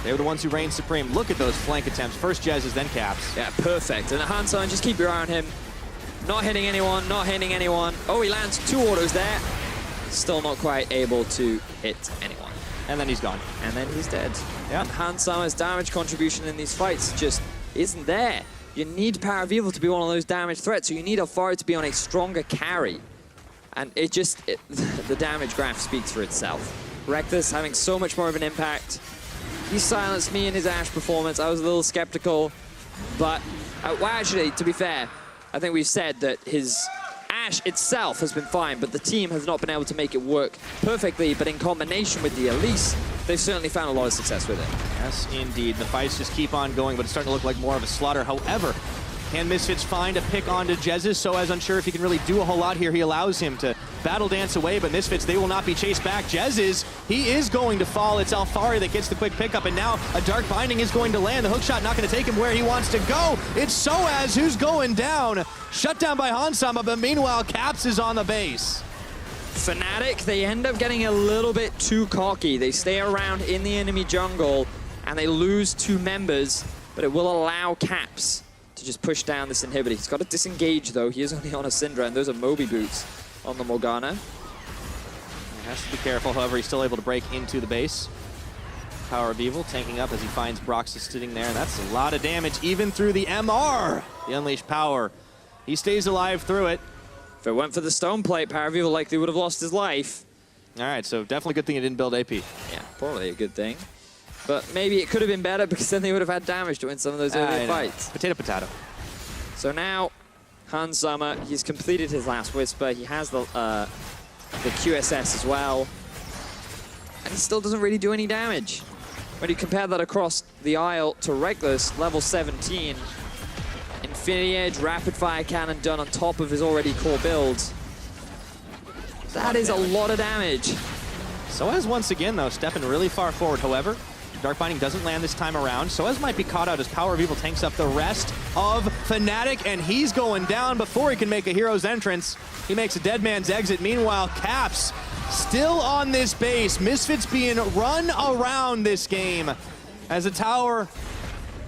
Speaker 1: they were the ones who reigned supreme. Look at those flank attempts. First Jez's, then Caps.
Speaker 2: Yeah, perfect. And Hanson, just keep your eye on him. Not hitting anyone, not hitting anyone. Oh, he lands 2 autos there. Still not quite able to hit anyone.
Speaker 1: And then he's gone.
Speaker 2: And then he's dead.
Speaker 1: Yeah.
Speaker 2: And Hansam's damage contribution in these fights just isn't there. You need Power of Evil to be one of those damage threats, so you need Alfaro to be on a stronger carry. And the damage graph speaks for itself. Reckless having so much more of an impact. He silenced me in his Ashe performance. I was a little skeptical, but well, actually, to be fair, I think we've said that his Ashe itself has been fine, but the team has not been able to make it work perfectly. But in combination with the Elise, they've certainly found a lot of success with it.
Speaker 1: Yes, indeed. The fights just keep on going, but it's starting to look like more of a slaughter. However, can Misfits find a pick onto Jez's? So as unsure if he can really do a whole lot here. He allows him to battle dance away, but Misfits, they will not be chased back. He is going to fall. It's Alfari that gets the quick pickup, and now a Dark Binding is going to land. The hookshot not going to take him where he wants to go. It's Soaz who's going down. Shut down by Hansama, but meanwhile, Caps is on the base.
Speaker 2: Fnatic, they end up getting a little bit too cocky. They stay around in the enemy jungle, and they lose 2 members, but it will allow Caps to just push down this inhibitor. He's got to disengage, though. He is only on a Syndra, and those are Moby boots on the Morgana.
Speaker 1: He has to be careful, however, he's still able to break into the base. Power of Evil tanking up as he finds Broxah sitting there, and that's a lot of damage, even through the MR. The Unleashed Power. He stays alive through it.
Speaker 2: If it went for the Stone Plate, Power of Evil likely would have lost his life.
Speaker 1: All right, so definitely a good thing he didn't build AP.
Speaker 2: Yeah, probably a good thing. But maybe it could have been better because then they would have had damage to win some of those earlier fights.
Speaker 1: Potato, potato.
Speaker 2: So now, Hansama, he's completed his last Whisper. He has the QSS as well. And he still doesn't really do any damage. When you compare that across the aisle to Reckless, level 17, Infinity Edge, Rapid Fire Cannon done on top of his already core builds. That is a lot of damage.
Speaker 1: Soaz once again, though, stepping really far forward. However, Dark Binding doesn't land this time around. Soaz might be caught out as Power of Evil tanks up the rest of Fnatic, and he's going down before he can make a hero's entrance. He makes a dead man's exit. Meanwhile, Caps still on this base. Misfits being run around this game as a tower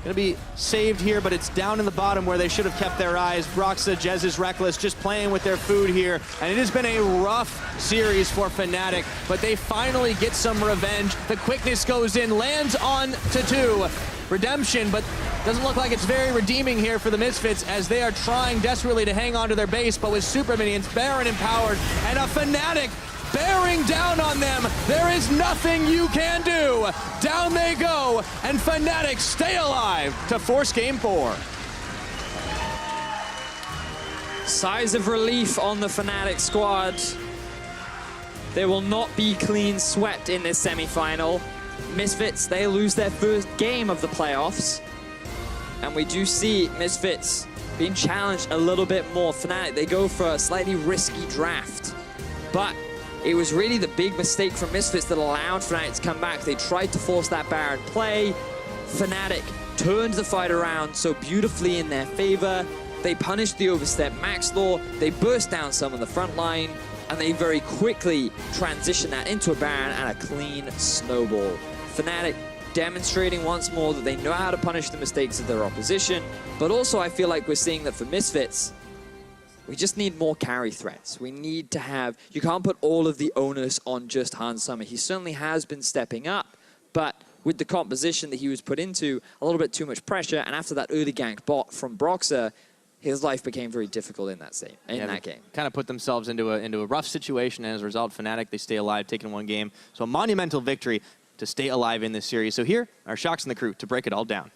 Speaker 1: gonna be saved here, but it's down in the bottom where they should have kept their eyes. Broxah, Jez is Reckless, just playing with their food here. And it has been a rough series for Fnatic, but they finally get some revenge. The quickness goes in, lands on to 2. Redemption, but doesn't look like it's very redeeming here for the Misfits as they are trying desperately to hang on to their base, but with Super Minions, Baron empowered, and a Fnatic bearing down on them. There is nothing you can do. Down they go, and Fnatic stay alive to force game 4.
Speaker 2: Sighs of relief on the Fnatic squad. There will not be clean swept in this semi-final. Misfits, they lose their first game of the playoffs. And we do see Misfits being challenged a little bit more. Fnatic, they go for a slightly risky draft. But it was really the big mistake from Misfits that allowed Fnatic to come back. They tried to force that Baron play. Fnatic turned the fight around so beautifully in their favor. They punished the overstep Max Law. They burst down some on the front line, and they very quickly transitioned that into a Baron and a clean snowball. Fnatic demonstrating once more that they know how to punish the mistakes of their opposition, but also I feel like we're seeing that for Misfits, we just need more carry threats. We need to have, you can't put all of the onus on just Hansama. He certainly has been stepping up, but with the composition that he was put into, a little bit too much pressure, and after that early gank bot from Broxah, his life became very difficult in that game.
Speaker 1: Kind of put themselves into a rough situation, and as a result, Fnatic, they stay alive, taking 1 game. So a monumental victory to stay alive in this series. So here are Shox and the crew to break it all down.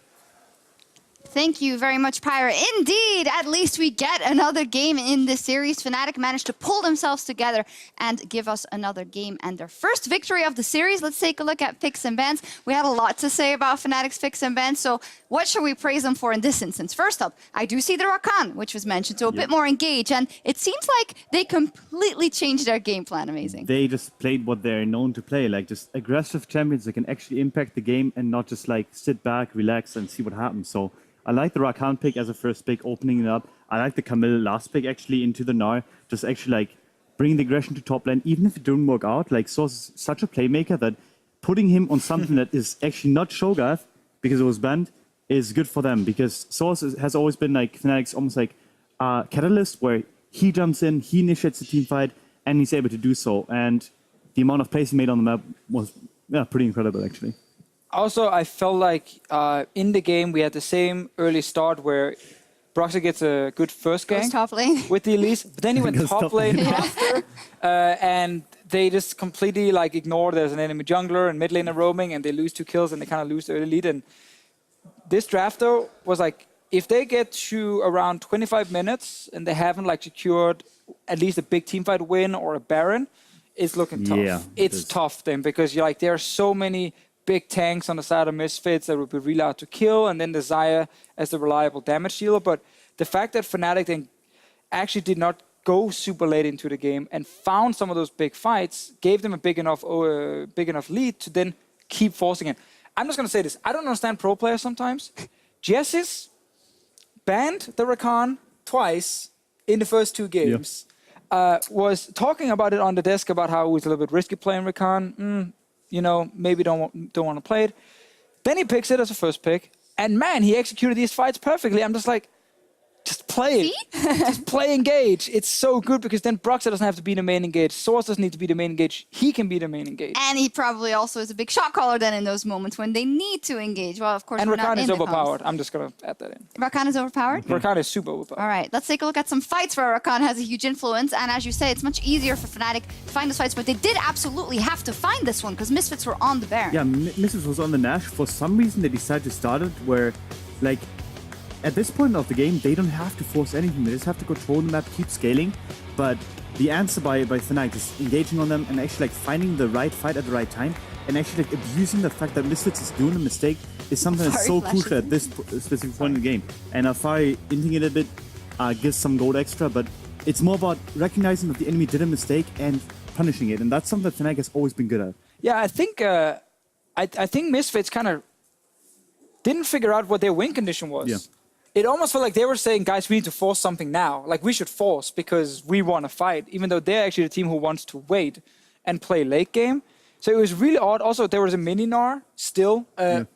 Speaker 3: Thank you very much, Pyra. Indeed, at least we get another game in this series. Fnatic managed to pull themselves together and give us another game and their first victory of the series. Let's take a look at picks and bans. We have a lot to say about Fnatic's picks and bans, so what should we praise them for in this instance? First up, I do see the Rakan, which was mentioned, so a bit more engaged, and it seems like they completely changed their game plan. Amazing.
Speaker 4: They just played what they're known to play, like just aggressive champions that can actually impact the game and not just like sit back, relax, and see what happens. So I like the Rakan pick as a first pick, opening it up. I like the Camille last pick actually into the Gnar, just actually like bringing the aggression to top lane, even if it didn't work out. Like Source is such a playmaker that putting him on something that is actually not Shogath because it was banned is good for them, because Source has always been like Fnatic's almost like a catalyst where he jumps in, he initiates the team fight, and he's able to do so. And the amount of plays he made on the map was pretty incredible actually.
Speaker 5: Also, I felt like in the game we had the same early start where Broxah gets a good first
Speaker 3: Goes
Speaker 5: gank
Speaker 3: top lane.
Speaker 5: with the Elise, but then he went
Speaker 4: Goes
Speaker 5: top
Speaker 4: top
Speaker 5: lane
Speaker 4: lane.
Speaker 5: after, and they just completely like ignore there's an enemy jungler and mid lane are roaming, and they lose 2 kills and they kind of lose the early lead. And this draft though was like, if they get to around 25 minutes and they haven't like secured at least a big teamfight win or a Baron, it's looking tough.
Speaker 4: Yeah,
Speaker 5: It's tough then, because you're like, there are so many big tanks on the side of Misfits that would be really hard to kill, and then the Xayah as the reliable damage dealer. But the fact that Fnatic then actually did not go super late into the game and found some of those big fights gave them a big enough lead to then keep forcing it. I'm just going to say this. I don't understand pro players sometimes. Jessis banned the Rakan twice in the first 2 games. Was talking about it on the desk about how it was a little bit risky playing Rakan. You know, maybe don't want to play it. Then he picks it as a first pick. And man, he executed these fights perfectly. I'm just like, just play it. Just play engage. It's so good, because then Broxah doesn't have to be the main engage. Source doesn't need to be the main engage. He can be the main engage.
Speaker 3: And he probably also is a big shot caller then in those moments when they need to engage. Well, of course,
Speaker 5: And
Speaker 3: we're not
Speaker 5: Rakan is
Speaker 3: in the
Speaker 5: overpowered.
Speaker 3: comms.
Speaker 5: I'm just going to add that in.
Speaker 3: Rakan is overpowered?
Speaker 5: Rakan is super overpowered.
Speaker 3: All right, let's take a look at some fights where Rakan has a huge influence. And as you say, it's much easier for Fnatic to find those fights, but they did absolutely have to find this one because Misfits were on the Baron.
Speaker 4: Yeah, Misfits was on the Nash. For some reason, they decided to start it where, like, at this point of the game, they don't have to force anything. They just have to control the map, keep scaling. But the answer by Fnatic is engaging on them and actually like finding the right fight at the right time, and actually like abusing the fact that Misfits is doing a mistake is something that's so crucial at this specific point in the game. And Alfari hinting it a bit gives some gold extra, but it's more about recognizing that the enemy did a mistake and punishing it. And that's something that Fnatic has always been good at.
Speaker 5: Yeah, I think I think Misfits kind of didn't figure out what their win condition was.
Speaker 4: Yeah.
Speaker 5: It almost felt like they were saying, guys, we need to force something now. Like, we should force because we want to fight, even though they're actually the team who wants to wait and play late game. So it was really odd. Also, there was a mini Gnar still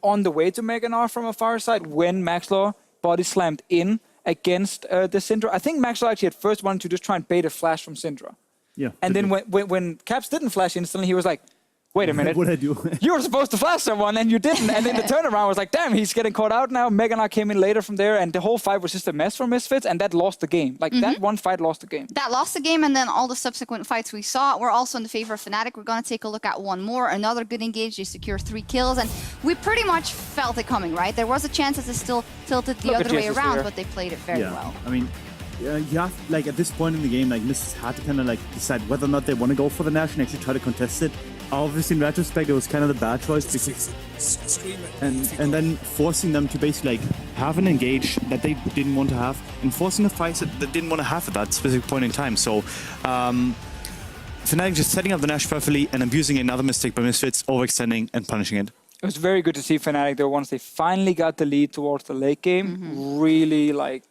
Speaker 5: on the way to Mega Gnar from a far side when Maxlaw body slammed in against the Syndra. I think Maxlaw actually at first wanted to just try and bait a flash from Syndra.
Speaker 4: Yeah.
Speaker 5: And then when Caps didn't flash instantly, he was like, wait a minute.
Speaker 4: What did I do?
Speaker 5: You were supposed to flash someone and you didn't. And then the turnaround was like, damn, he's getting caught out now. Mega Gnar came in later from there, and the whole fight was just a mess for Misfits, and that lost the game. Like, that one fight lost the game.
Speaker 3: That lost the game, and then all the subsequent fights we saw were also in the favor of Fnatic. We're going to take a look at one more. Another good engage. They secure 3 kills, and we pretty much felt it coming, right? There was a chance that it still tilted the other way around, but they played it very well.
Speaker 4: I mean, you have, like, at this point in the game, like, Misfits had to kind of, like, decide whether or not they want to go for the Nash and actually try to contest it. Obviously, in retrospect, it was kind of the bad choice because, and then forcing them to basically like have an engage that they didn't want to have, and forcing a fight that they didn't want to have at that specific point in time. So, Fnatic just setting up the Nash perfectly and abusing another mistake by Misfits, overextending and punishing it.
Speaker 5: It was very good to see Fnatic though, once they finally got the lead towards the late game, really like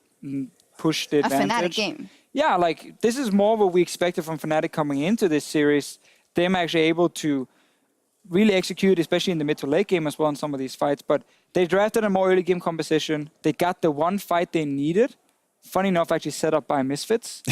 Speaker 5: pushed the advantage.
Speaker 3: A Fnatic game.
Speaker 5: Yeah, like this is more what we expected from Fnatic coming into this series. Them actually able to really execute, especially in the mid to late game as well in some of these fights. But they drafted a more early game composition. They got the one fight they needed. Funny enough, actually set up by Misfits.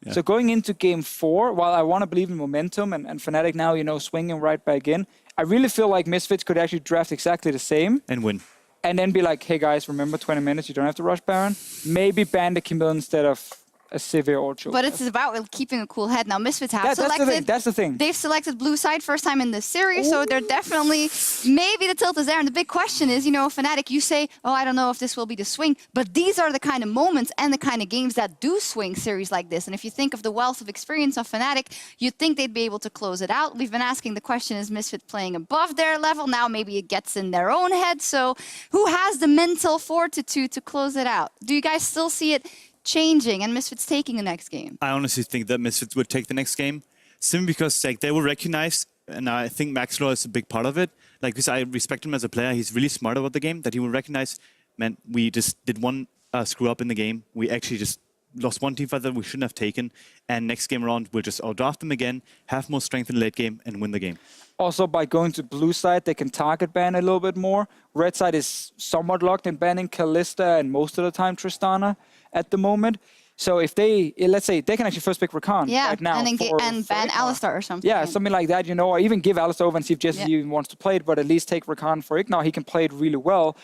Speaker 5: Yeah. So going into game 4, while I want to believe in momentum and Fnatic now, you know, swinging right back in, I really feel like Misfits could actually draft exactly the same.
Speaker 4: And win.
Speaker 5: And then be like, hey guys, remember 20 minutes, you don't have to rush Baron. Maybe ban the Camille instead of a Sivir or Cho'Gath.
Speaker 3: But it's about keeping a cool head. Now, Misfits have selected...
Speaker 5: That's the thing.
Speaker 3: They've selected blue side first time in this series, so they're definitely... Maybe the tilt is there. And the big question is, you know, Fnatic, you say, oh, I don't know if this will be the swing, but these are the kind of moments and the kind of games that do swing series like this. And if you think of the wealth of experience of Fnatic, you'd think they'd be able to close it out. We've been asking the question, is Misfit playing above their level? Now maybe it gets in their own head. So who has the mental fortitude to close it out? Do you guys still see it changing and Misfits taking the next game?
Speaker 6: I honestly think that Misfits would take the next game, simply because like they will recognize, and I think Maxlaw is a big part of it. Like, because I respect him as a player, he's really smart about the game. That he will recognize, man, we just did one screw up in the game. We actually just lost one teamfight that we shouldn't have taken, and next game around we'll just outdraft them again, have more strength in the late game, and win the game.
Speaker 5: Also, by going to blue side, they can target ban a little bit more. Red side is somewhat locked in banning Kalista and most of the time Tristana at the moment. So if they, let's say, they can actually first pick Rakan right now.
Speaker 3: And ban Alistar or something.
Speaker 5: Yeah, something like that, you know, or even give Alistar over and see if Jesse even wants to play it, but at least take Rakan for Ignar. He can play it really well.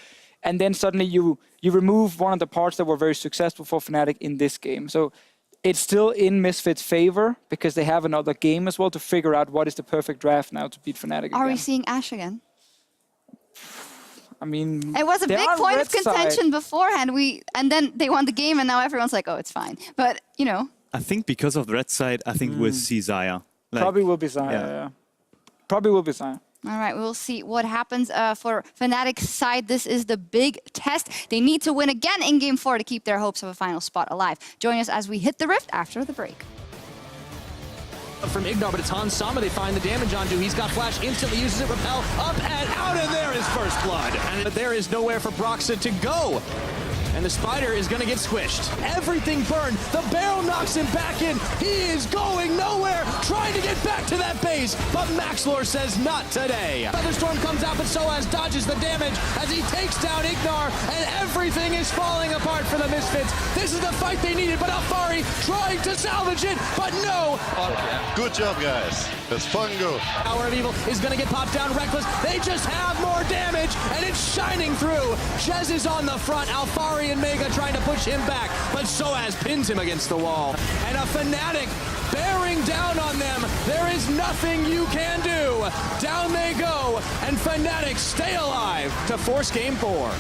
Speaker 5: and then suddenly you remove one of the parts that were very successful for Fnatic in this game. So it's still in Misfits' favor because they have another game as well to figure out what is the perfect draft now to beat Fnatic again.
Speaker 3: Are we seeing Ashe again?
Speaker 5: I mean,
Speaker 3: It was a
Speaker 5: they
Speaker 3: big
Speaker 5: are
Speaker 3: point
Speaker 5: red
Speaker 3: of contention
Speaker 5: side.
Speaker 3: beforehand. And then they won the game, and now everyone's like, "Oh, it's fine." But you know,
Speaker 6: I think because of the red side, I think we'll see Xayah. Like,
Speaker 5: Probably will be Xayah,
Speaker 6: yeah.
Speaker 5: yeah. Probably will be Xayah.
Speaker 3: all right, we'll see what happens for Fnatic's side. This is the big test. They need to win again in Game 4 to keep their hopes of a final spot alive. Join us as we hit the rift after the break.
Speaker 7: From Ignar, but it's Hans Sama they find the damage onto. He's got flash, instantly uses it, repel, up and out, and there is first blood. And there is nowhere for Broxa to go. And the spider is going to get squished. Everything burned. The barrel knocks him back in. He is going nowhere, trying to get back to that base. But Maxlor says not today. Thunderstorm comes out, but Soaz dodges the damage as he takes down Ignar, and everything is falling apart for the Misfits. This is the fight they needed, but Alfari trying to salvage it, but no.
Speaker 8: Good job, guys. That's Fungo.
Speaker 7: Hour of Evil is going to get popped down. Reckless. They just have more damage, and it's shining through. Jez is on the front. Alfari and Mega trying to push him back, but Soaz pins him against the wall. And a Fnatic bearing down on them. There is nothing you can do. Down they go, and Fnatic stay alive to force Game 4.